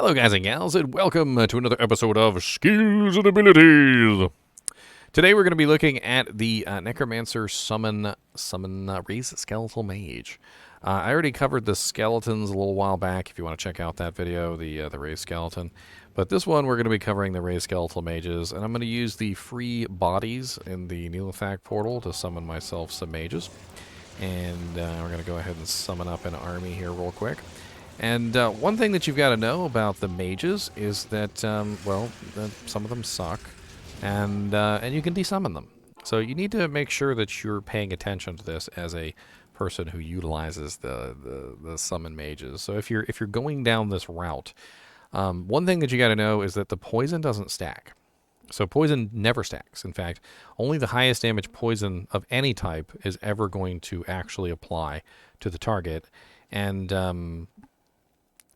Hello guys and gals, and welcome to another episode of Skills and Abilities. Today we're going to be looking at the Necromancer summon raise Skeletal Mage. I already covered the skeletons a little while back if you want to check out that video, the raised skeleton. But this one we're going to be covering the raised Skeletal Mages, and I'm going to use the free bodies in the Neolithak portal to summon myself some mages. And we're going to go ahead and summon up an army here real quick. And one thing that you've got to know about the mages is that, some of them suck, and you can desummon them. So you need to make sure that you're paying attention to this as a person who utilizes the summon mages. So if you're going down this route, one thing that you got to know is that the poison doesn't stack. So poison never stacks. In fact, only the highest damage poison of any type is ever going to actually apply to the target, and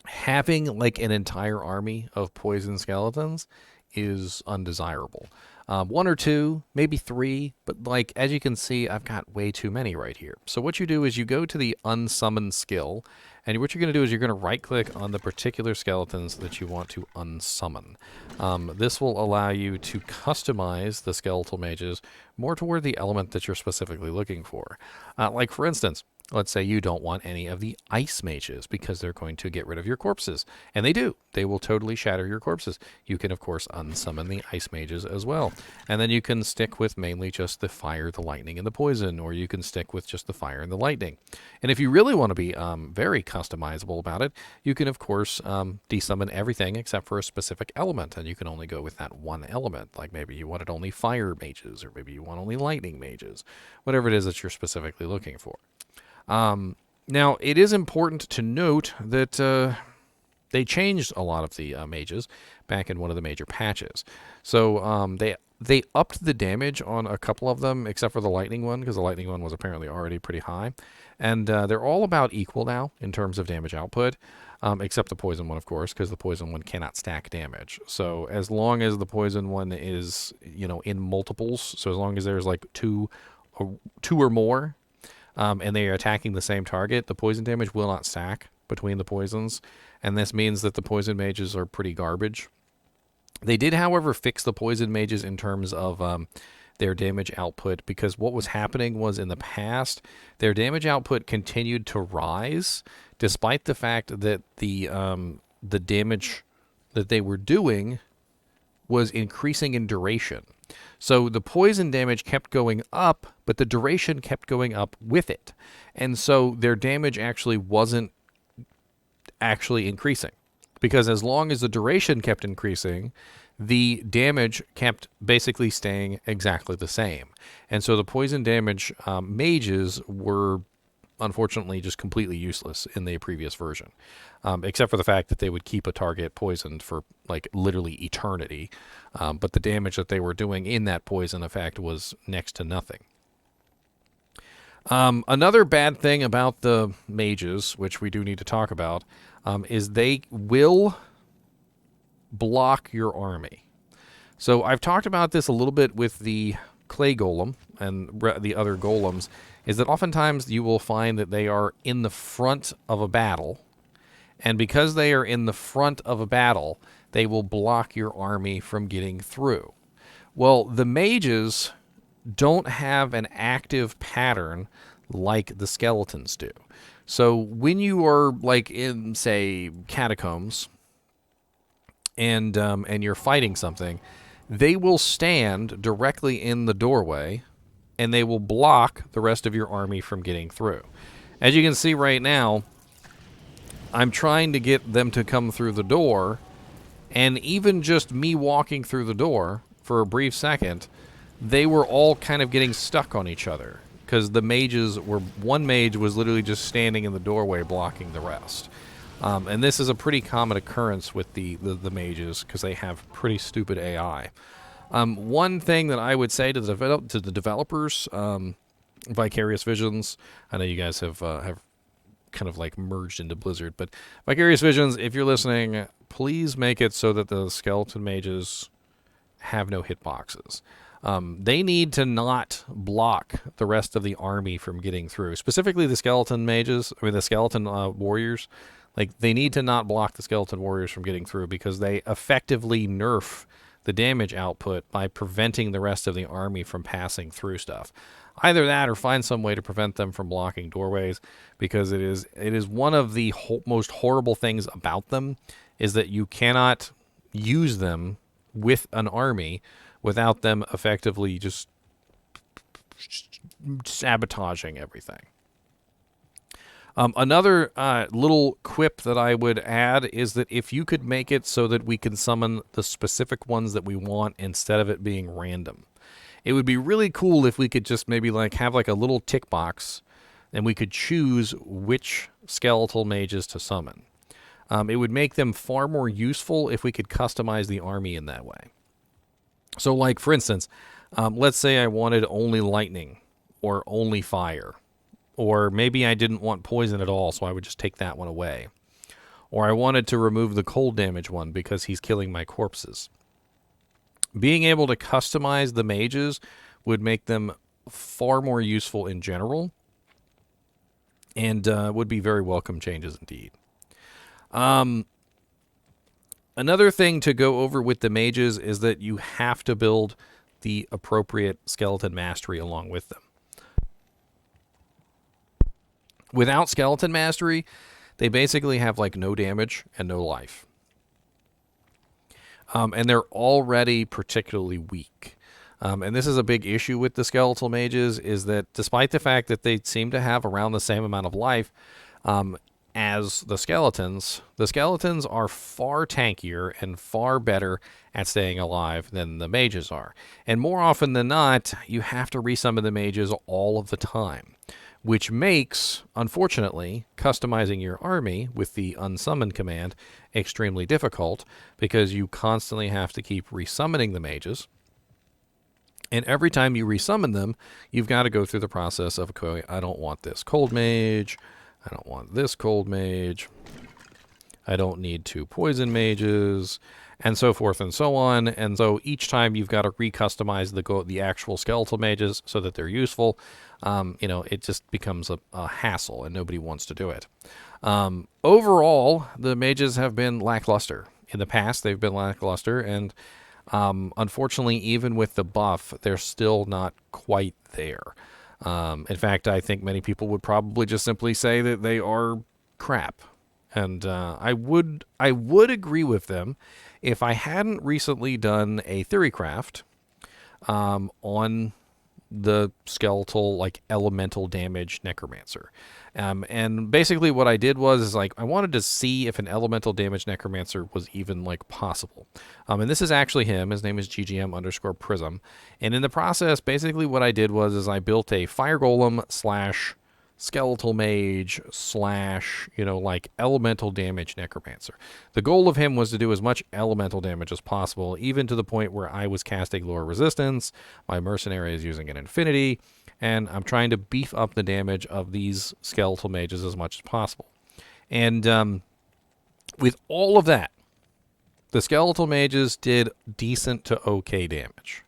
having like an entire army of poison skeletons is undesirable. One or two, maybe three, but like as you can see, I've got way too many right here. So what you do is you go to the unsummon skill, and what you're going to do is you're going to right click on the particular skeletons that you want to unsummon. This will allow you to customize the skeletal mages more toward the element that you're specifically looking for. Like for instance, let's say you don't want any of the ice mages because they're going to get rid of your corpses. And they do. They will totally shatter your corpses. You can, of course, unsummon the ice mages as well. And then you can stick with mainly just the fire, the lightning, and the poison, or you can stick with just the fire and the lightning. And if you really want to be very customizable about it, you can, of course, desummon everything except for a specific element, and you can only go with that one element. Like maybe you wanted only fire mages, or maybe you want only lightning mages, whatever it is that you're specifically looking for. Now, it is important to note that they changed a lot of the mages back in one of the major patches. So they upped the damage on a couple of them, except for the lightning one, because the lightning one was apparently already pretty high. And they're all about equal now in terms of damage output, except the poison one, of course, because the poison one cannot stack damage. So as long as the poison one is, in multiples, so as long as there's like two or more, and they are attacking the same target, the poison damage will not stack between the poisons, and this means that the poison mages are pretty garbage. They did, however, fix the poison mages in terms of their damage output, because what was happening was in the past, their damage output continued to rise, despite the fact that the damage that they were doing was increasing in duration. So the poison damage kept going up, but the duration kept going up with it. And so their damage actually wasn't actually increasing. Because as long as the duration kept increasing, the damage kept basically staying exactly the same. And so the poison damage mages were unfortunately just completely useless in the previous version, except for the fact that they would keep a target poisoned for like literally eternity, but the damage that they were doing in that poison effect was next to nothing. Another bad thing about the mages, which we do need to talk about, is they will block your army. So I've talked about this a little bit with the clay golem and the other golems, is that oftentimes you will find that they are in the front of a battle, and because they are in the front of a battle, they will block your army from getting through. Well, the mages don't have an active pattern like the skeletons do. So when you are like in, say, catacombs, and you're fighting something, they will stand directly in the doorway, and they will block the rest of your army from getting through. As you can see right now, I'm trying to get them to come through the door, and even just me walking through the door for a brief second, they were all kind of getting stuck on each other, because the mages were, one mage was literally just standing in the doorway blocking the rest. And this is a pretty common occurrence with the mages, because they have pretty stupid AI. One thing that I would say to the developers, Vicarious Visions, I know you guys have kind of like merged into Blizzard, but Vicarious Visions, if you're listening, please make it so that the skeleton mages have no hitboxes. They need to not block the rest of the army from getting through, specifically the skeleton mages, the skeleton warriors. Like, they need to not block the skeleton warriors from getting through because they effectively nerf the damage output by preventing the rest of the army from passing through stuff. Either that or find some way to prevent them from blocking doorways, because it is one of the most horrible things about them is that you cannot use them with an army without them effectively just sabotaging everything. Another little quip that I would add is that if you could make it so that we can summon the specific ones that we want instead of it being random, it would be really cool if we could just maybe like have like a little tick box and we could choose which skeletal mages to summon. It would make them far more useful if we could customize the army in that way. So like, for instance, let's say I wanted only lightning or only fire. Or maybe I didn't want poison at all, so I would just take that one away. Or I wanted to remove the cold damage one because he's killing my corpses. Being able to customize the mages would make them far more useful in general, and would be very welcome changes indeed. Another thing to go over with the mages is that you have to build the appropriate skeleton mastery along with them. Without skeleton mastery, they basically have like no damage and no life. And they're already particularly weak. And this is a big issue with the skeletal mages, is that despite the fact that they seem to have around the same amount of life as the skeletons are far tankier and far better at staying alive than the mages are. And more often than not, you have to resummon the mages all of the time, which makes, unfortunately, customizing your army with the unsummon command extremely difficult, because you constantly have to keep resummoning the mages. And every time you resummon them, you've got to go through the process of, okay, I don't want this cold mage, I don't want this cold mage, I don't need 2 poison mages, and so forth and so on. And so each time you've got to recustomize the actual skeletal mages so that they're useful. It just becomes a hassle, and nobody wants to do it. Overall, the mages have been lackluster. In the past, they've been lackluster, and unfortunately, even with the buff, they're still not quite there. In fact, I think many people would probably just simply say that they are crap. And I would agree with them if I hadn't recently done a theory craft on the skeletal, like, elemental damage Necromancer. And basically what I did was I wanted to see if an elemental damage Necromancer was even, like, possible. And this is actually him. His name is ggm_prism. And in the process, basically what I did was I built a fire golem / skeletal mage / elemental damage Necromancer. The goal of him was to do as much elemental damage as possible, even to the point where I was casting lower resistance, my mercenary is using an infinity, and I'm trying to beef up the damage of these skeletal mages as much as possible. And with all of that, the skeletal mages did decent to okay damage.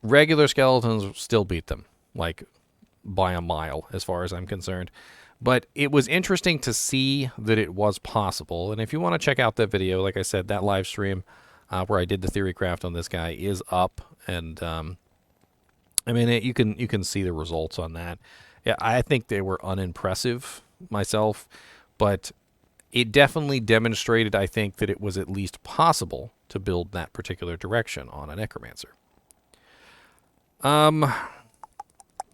Regular skeletons still beat them, like, by a mile, as far as I'm concerned. But it was interesting to see that it was possible. And if you want to check out that video, like I said, that live stream where I did the theory craft on this guy is up. And you can see the results on that. Yeah, I think they were unimpressive myself, but it definitely demonstrated, I think, that it was at least possible to build that particular direction on a Necromancer.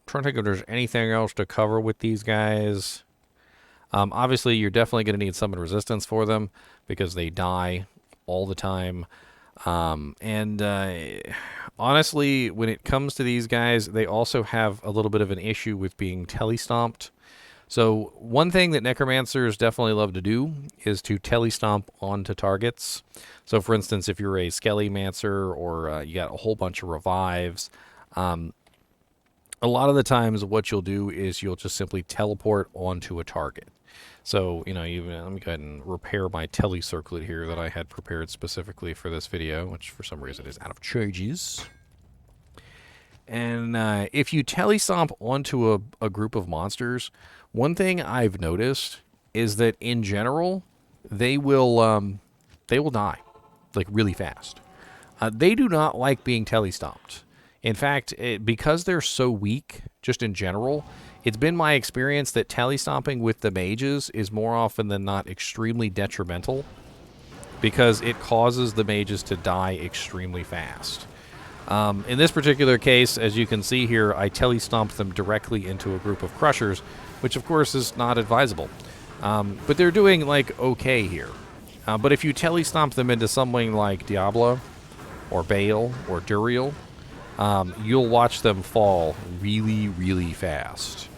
Trying to think if there's anything else to cover with these guys. Obviously, you're definitely going to need summon resistance for them because they die all the time. Honestly, when it comes to these guys, they also have a little bit of an issue with being telestomped. So one thing that Necromancers definitely love to do is to telestomp onto targets. So for instance, if you're a Skelemancer or you got a whole bunch of revives, a lot of the times what you'll do is you'll just simply teleport onto a target. So, let me go ahead and repair my telecirclet here that I had prepared specifically for this video, which for some reason is out of charges. And if you telestomp onto a group of monsters, one thing I've noticed is that in general, they will die like really fast. They do not like being telestomped. In fact, because they're so weak, just in general, it's been my experience that telestomping with the mages is more often than not extremely detrimental because it causes the mages to die extremely fast. In this particular case, as you can see here, I telestomped them directly into a group of crushers, which of course is not advisable. But they're doing like okay here. But if you telestomp them into something like Diablo, or Bale, or Duriel, you'll watch them fall really, really fast.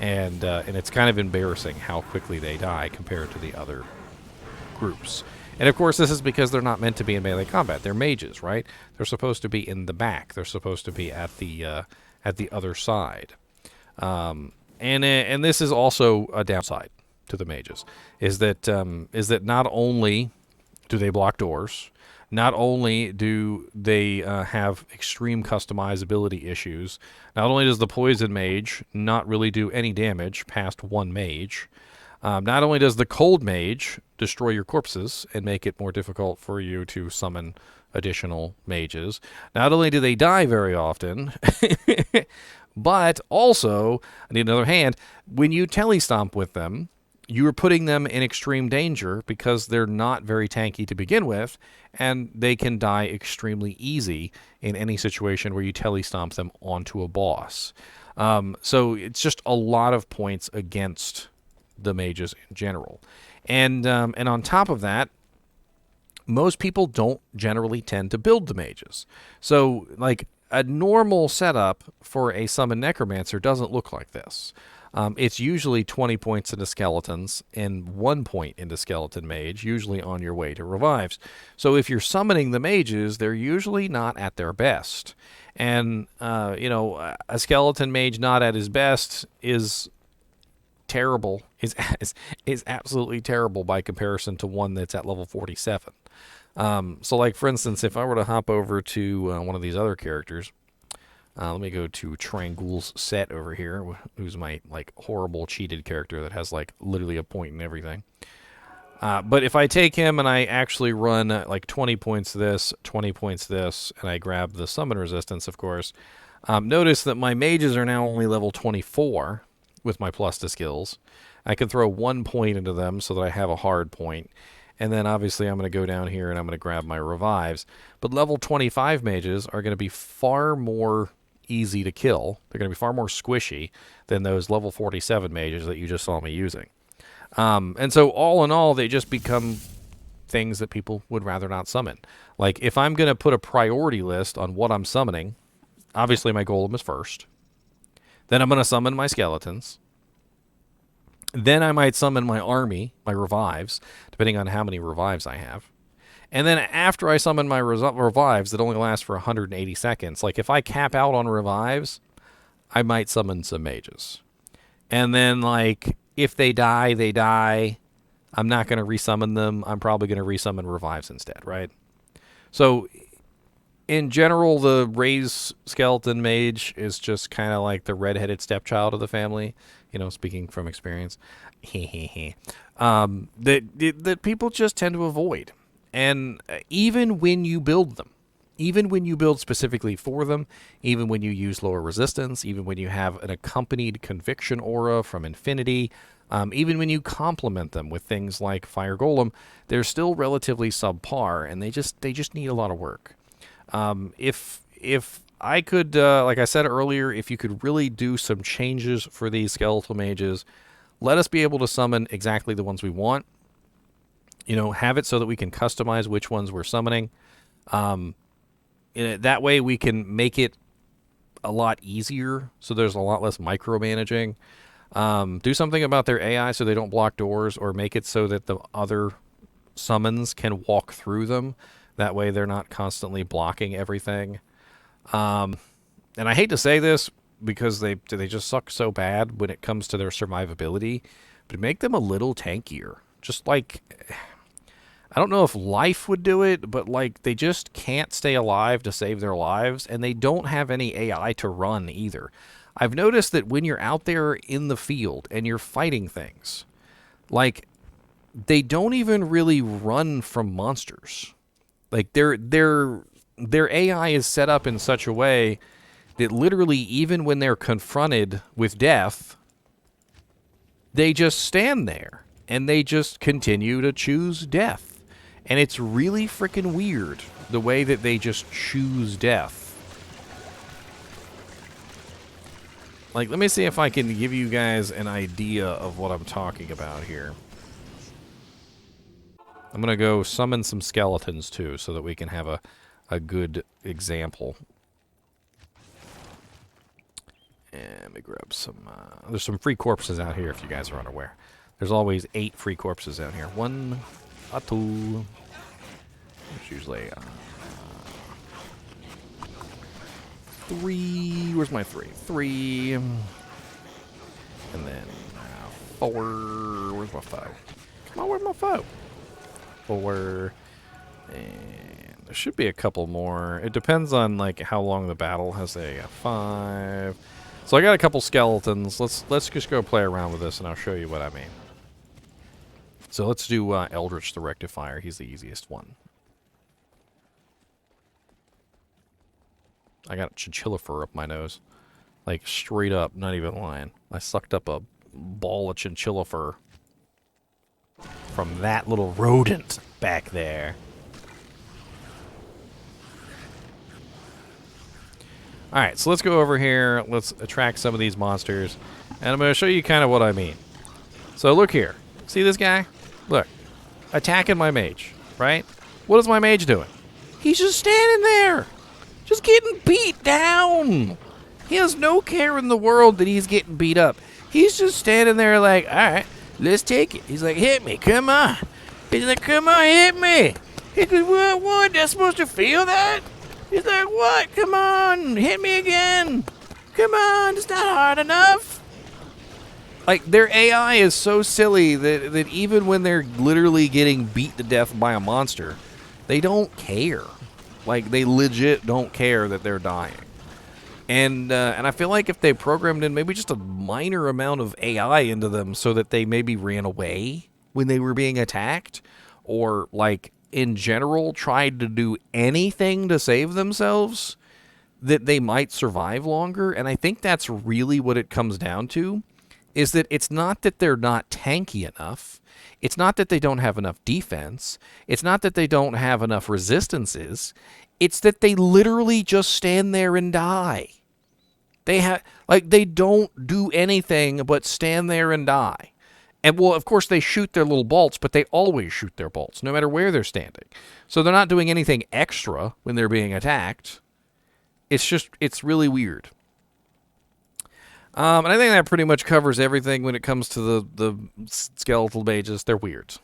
And it's kind of embarrassing how quickly they die compared to the other groups. And of course, this is because they're not meant to be in melee combat. They're mages, right? They're supposed to be in the back. They're supposed to be at the other side. And this is also a downside to the mages, is that not only do they block doors, not only do they have extreme customizability issues, not only does the poison mage not really do any damage past one mage, not only does the cold mage destroy your corpses and make it more difficult for you to summon additional mages, not only do they die very often, but also, on the other hand, when you telestomp with them, you are putting them in extreme danger because they're not very tanky to begin with, and they can die extremely easy in any situation where you telestomp them onto a boss. So it's just a lot of points against the mages in general. And on top of that, most people don't generally tend to build the mages. So, like, a normal setup for a summon Necromancer doesn't look like this. It's usually 20 points into skeletons and 1 point into skeleton mage, usually on your way to revives. So if you're summoning the mages, they're usually not at their best. And, a skeleton mage not at his best is terrible, is absolutely terrible by comparison to one that's at level 47. So, like, for instance, if I were to hop over to one of these other characters, let me go to Trangul's set over here, who's my, like, horrible cheated character that has, like, literally a point in everything. But if I take him and I actually run, like, 20 points this, 20 points this, and I grab the summon resistance, of course, notice that my mages are now only level 24 with my plus to skills. I can throw 1 point into them so that I have a hard point. And then obviously I'm going to go down here and I'm going to grab my revives. But level 25 mages are going to be far more easy to kill. They're going to be far more squishy than those level 47 mages that you just saw me using. And so all in all, they just become things that people would rather not summon. Like, if I'm going to put a priority list on what I'm summoning, obviously my golem is first. Then I'm going to summon my skeletons. Then I might summon my army, my revives, depending on how many revives I have. And then after I summon my revives that only last for 180 seconds, like if I cap out on revives, I might summon some mages. And then, like, if they die, they die. I'm not going to resummon them. I'm probably going to resummon revives instead, right? So, in general, the raised skeleton mage is just kind of like the redheaded stepchild of the family, speaking from experience. that people just tend to avoid. And even when you build them, even when you build specifically for them, even when you use lower resistance, even when you have an accompanied conviction aura from Infinity, even when you complement them with things like Fire Golem, they're still relatively subpar, and they just need a lot of work. If I could, like I said earlier, if you could really do some changes for these skeletal mages, let us be able to summon exactly the ones we want. Have it so that we can customize which ones we're summoning. That way we can make it a lot easier, so there's a lot less micromanaging. Do something about their AI so they don't block doors, or make it so that the other summons can walk through them. That way they're not constantly blocking everything. And I hate to say this because they just suck so bad when it comes to their survivability, but make them a little tankier. Just like, I don't know if life would do it, but like they just can't stay alive to save their lives, and they don't have any AI to run either. I've noticed that when you're out there in the field and you're fighting things, Like, they don't even really run from monsters. Like, their AI is set up in such a way that literally, even when they're confronted with death, they just stand there and they just continue to choose death. And it's really freaking weird the way that they just choose death. Like, let me see if I can give you guys an idea of what I'm talking about here. I'm going to go summon some skeletons, too, so that we can have a good example. And let me grab some... there's some free corpses out here, if you guys are unaware. There's always 8 free corpses out here. 1, 2... There's usually... 3... Where's my 3? 3... And then 4... Where's my 5? Come on, where's my 5? 4... And there should be a couple more. It depends on, like, how long the battle has a 5... So I got a couple skeletons. Let's just go play around with this, and I'll show you what I mean. So let's do Eldritch the Rectifier. He's the easiest one. I got chinchilla fur up my nose. Like, straight up, not even lying. I sucked up a ball of chinchilla fur from that little rodent back there. Alright, so let's go over here. Let's attract some of these monsters. And I'm going to show you kind of what I mean. So look here. See this guy? Look. Attacking my mage, right? What is my mage doing? He's just standing there. Just getting beat down. He has no care in the world that he's getting beat up. He's just standing there like, alright, let's take it. He's like, hit me, come on. He's like, come on, hit me. He's like, what? That's supposed to feel that? He's like, what? Come on, hit me again. Come on, it's not hard enough. Like, their AI is so silly that even when they're literally getting beat to death by a monster, they don't care. Like, they legit don't care that they're dying. And I feel like if they programmed in maybe just a minor amount of AI into them so that they maybe ran away when they were being attacked, or, like, in general tried to do anything to save themselves, that they might survive longer. And I think that's really what it comes down to, is that it's not that they're not tanky enough. It's not that they don't have enough defense. It's not that they don't have enough resistances. It's that they literally just stand there and die. They don't do anything but stand there and die. And, well, of course, they shoot their little bolts, but they always shoot their bolts, no matter where they're standing. So they're not doing anything extra when they're being attacked. It's really weird. And I think that pretty much covers everything when it comes to the skeletal mages. They're weird.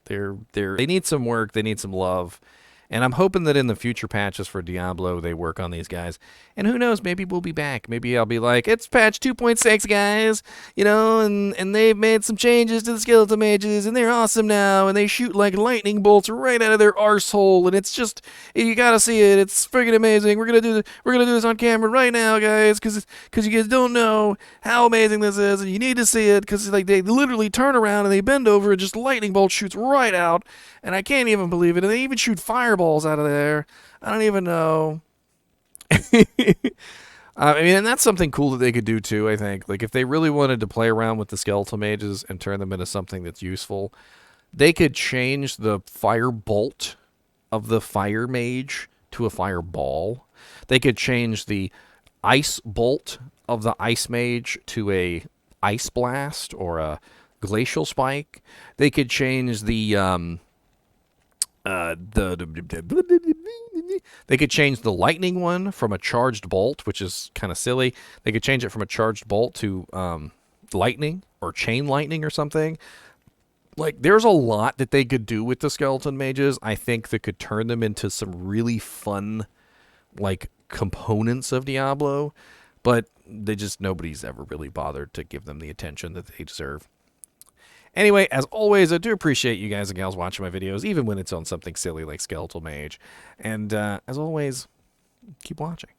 They need some work. They need some love. And I'm hoping that in the future patches for Diablo, they work on these guys. And who knows, maybe we'll be back. Maybe I'll be like, it's patch 2.6, guys, you know, and they've made some changes to the Skeletal Mages, and they're awesome now, and they shoot like lightning bolts right out of their arsehole, and it's just, you gotta see it. It's freaking amazing. We're gonna do this on camera right now, guys, because you guys don't know how amazing this is, and you need to see it, because like they literally turn around and they bend over, and just lightning bolt shoots right out, and I can't even believe it, and they even shoot fireballs out of there. I don't even know. I mean, and that's something cool that they could do too, I think. Like, if they really wanted to play around with the skeletal mages and turn them into something that's useful, they could change the fire bolt of the fire mage to a fireball. They could change the ice bolt of the ice mage to a ice blast or a glacial spike. They could change they could change the lightning one from a charged bolt, which is kind of silly. They could change it from a charged bolt to lightning or chain lightning or something. Like, there's a lot that they could do with the skeleton mages, I think, that could turn them into some really fun, like, components of Diablo. But nobody's ever really bothered to give them the attention that they deserve. Anyway, as always, I do appreciate you guys and gals watching my videos, even when it's on something silly like Skeletal Mage. And as always, keep watching.